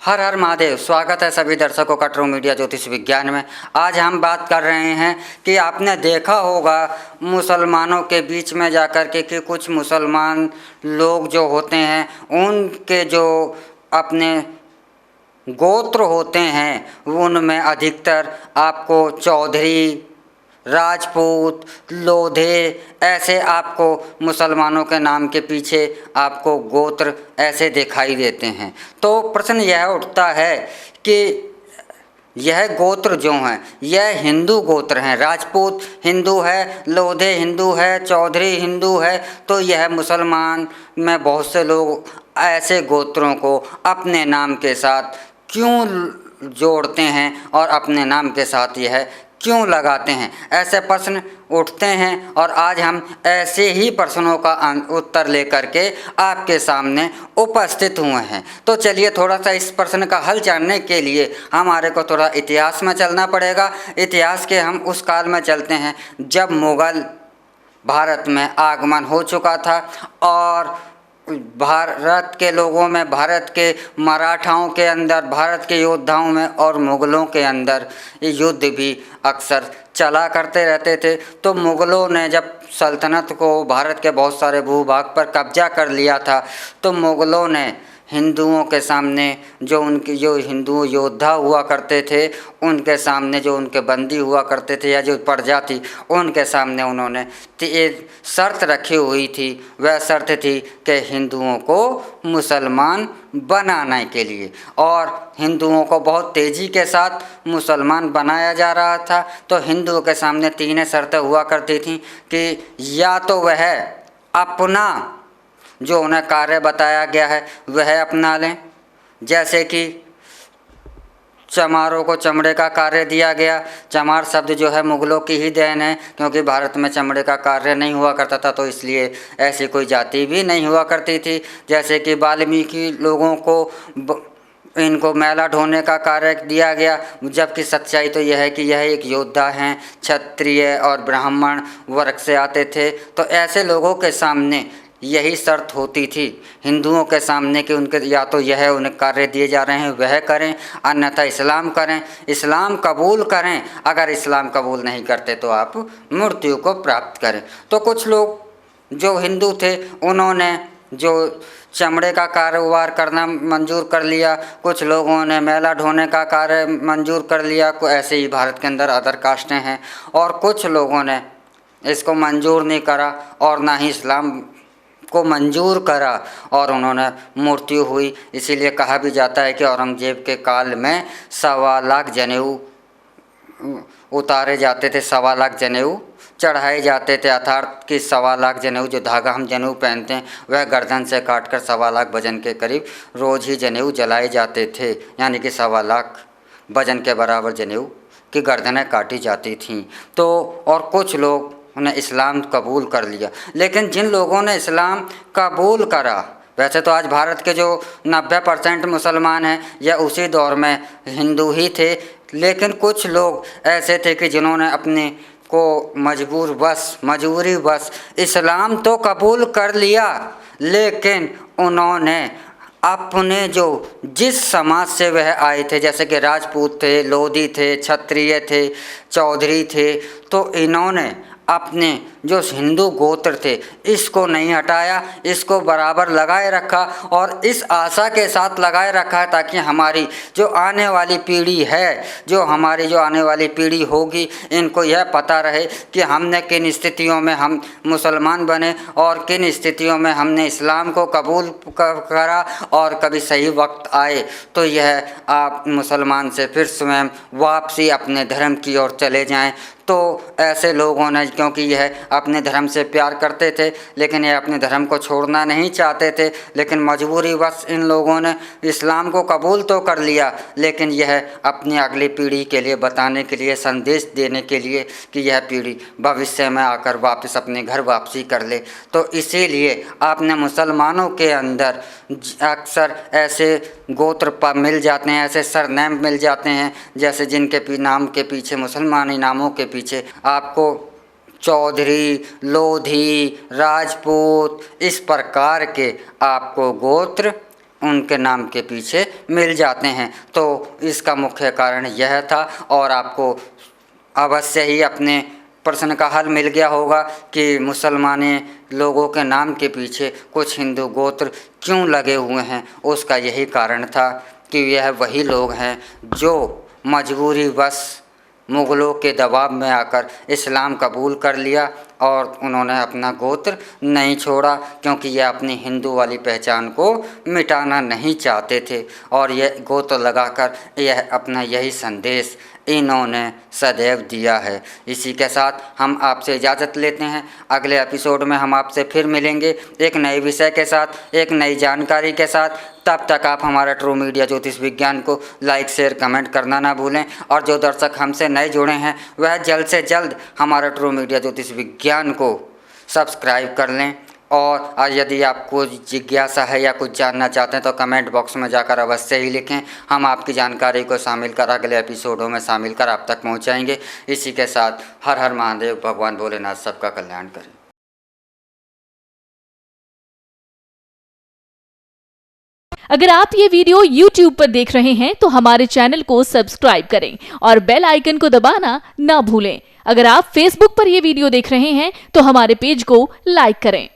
हर हर महादेव। स्वागत है सभी दर्शकों का ट्रू मीडिया ज्योतिष विज्ञान में। आज हम बात कर रहे हैं कि आपने देखा होगा मुसलमानों के बीच में जाकर के कि कुछ मुसलमान लोग जो होते हैं उनके जो अपने गोत्र होते हैं उनमें अधिकतर आपको चौधरी, राजपूत, लोधे ऐसे आपको मुसलमानों के नाम के पीछे आपको गोत्र ऐसे दिखाई देते हैं। तो प्रश्न यह उठता है कि यह गोत्र जो हैं यह हिंदू गोत्र हैं। राजपूत हिंदू है, लोधे हिंदू है, चौधरी हिंदू है, तो यह मुसलमान में बहुत से लोग ऐसे गोत्रों को अपने नाम के साथ क्यों जोड़ते हैं और अपने नाम के साथ यह क्यों लगाते हैं, ऐसे प्रश्न उठते हैं। और आज हम ऐसे ही प्रश्नों का उत्तर लेकर के आपके सामने उपस्थित हुए हैं। तो चलिए थोड़ा सा इस प्रश्न का हल जानने के लिए हमारे को थोड़ा इतिहास में चलना पड़ेगा। इतिहास के हम उस काल में चलते हैं जब मुग़ल भारत में आगमन हो चुका था और भारत के लोगों में, भारत के मराठाओं के अंदर, भारत के योद्धाओं में और मुग़लों के अंदर ये युद्ध भी अक्सर चला करते रहते थे। तो मुग़लों ने जब सल्तनत को, भारत के बहुत सारे भूभाग पर कब्जा कर लिया था, तो मुग़लों ने हिंदुओं के सामने जो हिंदू योद्धा हुआ करते थे उनके सामने, जो उनके बंदी हुआ करते थे या जो प्रजा थी उनके सामने उन्होंने एक शर्त रखी हुई थी। वह शर्त थी कि हिंदुओं को मुसलमान बनाने के लिए, और हिंदुओं को बहुत तेज़ी के साथ मुसलमान बनाया जा रहा था। तो हिंदुओं के सामने तीन शर्तें हुआ करती थीं कि या तो वह अपना जो उन्हें कार्य बताया गया है वह अपना लें, जैसे कि चमारों को चमड़े का कार्य दिया गया। चमार शब्द जो है मुग़लों की ही देन है, क्योंकि भारत में चमड़े का कार्य नहीं हुआ करता था, तो इसलिए ऐसी कोई जाति भी नहीं हुआ करती थी। जैसे कि वाल्मीकि लोगों को इनको मैला ढोने का कार्य दिया गया, जबकि सच्चाई तो यह है कि यह एक योद्धा हैं, क्षत्रिय और ब्राह्मण वर्ग से आते थे। तो ऐसे लोगों के सामने यही शर्त होती थी हिंदुओं के सामने कि उनके या तो यह उन्हें कार्य दिए जा रहे हैं वह करें, अन्यथा इस्लाम करें, इस्लाम कबूल करें। अगर इस्लाम कबूल नहीं करते तो आप मृत्यु को प्राप्त करें। तो कुछ लोग जो हिंदू थे उन्होंने जो चमड़े का कारोबार करना मंजूर कर लिया, कुछ लोगों ने मेला ढोने का कार्य मंजूर कर लिया। ऐसे ही भारत के अंदर अदर कास्टें हैं, और कुछ लोगों ने इसको मंजूर नहीं करा और ना ही इस्लाम को मंजूर करा और उन्होंने मृत्यु हुई। इसीलिए कहा भी जाता है कि औरंगजेब के काल में 1.25 लाख जनेऊ उतारे जाते थे, 1.25 लाख जनेऊ चढ़ाए जाते थे। अर्थात कि 1.25 लाख जनेऊ, जो धागा हम जनेऊ पहनते हैं वह गर्दन से काटकर 1.25 लाख वजन के करीब रोज़ ही जनेऊ जलाए जाते थे, यानी कि 1.25 लाख वजन के बराबर जनेऊ की गर्दनें काटी जाती थीं। तो और कुछ लोग उन्हें इस्लाम कबूल कर लिया। लेकिन जिन लोगों ने इस्लाम कबूल करा, वैसे तो आज भारत के जो 90% मुसलमान हैं यह उसी दौर में हिंदू ही थे, लेकिन कुछ लोग ऐसे थे कि जिन्होंने अपने को मजबूरी बस इस्लाम तो कबूल कर लिया, लेकिन उन्होंने अपने जो जिस समाज से वह आए थे, जैसे कि राजपूत थे, लोधी थे, क्षत्रिय थे, चौधरी थे, तो इन्होंने अपने जो हिंदू गोत्र थे इसको नहीं हटाया, इसको बराबर लगाए रखा और इस आशा के साथ लगाए रखा है ताकि हमारी जो आने वाली पीढ़ी है, जो आने वाली पीढ़ी होगी, इनको यह पता रहे कि हमने किन स्थितियों में हम मुसलमान बने और किन स्थितियों में हमने इस्लाम को कबूल करा, और कभी सही वक्त आए तो यह आप मुसलमान से फिर स्वयं वापसी अपने धर्म की ओर चले जाएं। तो ऐसे लोगों ने, क्योंकि यह अपने धर्म से प्यार करते थे लेकिन यह अपने धर्म को छोड़ना नहीं चाहते थे, लेकिन मजबूरीवश इन लोगों ने इस्लाम को कबूल तो कर लिया, लेकिन यह अपनी अगली पीढ़ी के लिए बताने के लिए, संदेश देने के लिए कि यह पीढ़ी भविष्य में आकर वापस अपने घर वापसी कर ले। तो इसीलिए आपने मुसलमानों के अंदर अक्सर ऐसे गोत्र मिल जाते हैं, ऐसे सरनेम मिल जाते हैं, जैसे जिनके नाम के पीछे, मुसलमानी नामों के पीछे आपको चौधरी, लोधी, राजपूत, इस प्रकार के आपको गोत्र उनके नाम के पीछे मिल जाते हैं। तो इसका मुख्य कारण यह था और आपको अवश्य ही अपने प्रश्न का हल मिल गया होगा कि मुसलमानी लोगों के नाम के पीछे कुछ हिंदू गोत्र क्यों लगे हुए हैं। उसका यही कारण था कि यह वही लोग हैं जो मजबूरीवश मुग़लों के दबाव में आकर इस्लाम कबूल कर लिया और उन्होंने अपना गोत्र नहीं छोड़ा, क्योंकि यह अपनी हिंदू वाली पहचान को मिटाना नहीं चाहते थे। और यह गोत्र लगाकर यह अपना यही संदेश इन्होंने सदैव दिया है। इसी के साथ हम आपसे इजाज़त लेते हैं। अगले एपिसोड में हम आपसे फिर मिलेंगे एक नए विषय के साथ, एक नई जानकारी के साथ। तब तक आप हमारा ट्रू मीडिया ज्योतिष विज्ञान को लाइक शेयर कमेंट करना ना भूलें। और जो दर्शक हमसे नए जुड़े हैं वह जल्द से जल्द हमारा ट्रू मीडिया ज्योतिष विज्ञान को सब्सक्राइब कर लें। और यदि आपको जिज्ञासा है या कुछ जानना चाहते हैं तो कमेंट बॉक्स में जाकर अवश्य ही लिखें। हम आपकी जानकारी को शामिल कर अगले एपिसोडों में शामिल कर आप तक पहुंचाएंगे। इसी के साथ हर हर महादेव, भगवान भोलेनाथ सबका कल्याण करें। अगर आप ये वीडियो YouTube पर देख रहे हैं तो हमारे चैनल को सब्सक्राइब करें और बेल आइकन को दबाना ना भूलें। अगर आप Facebook पर ये वीडियो देख रहे हैं तो हमारे पेज को लाइक करें।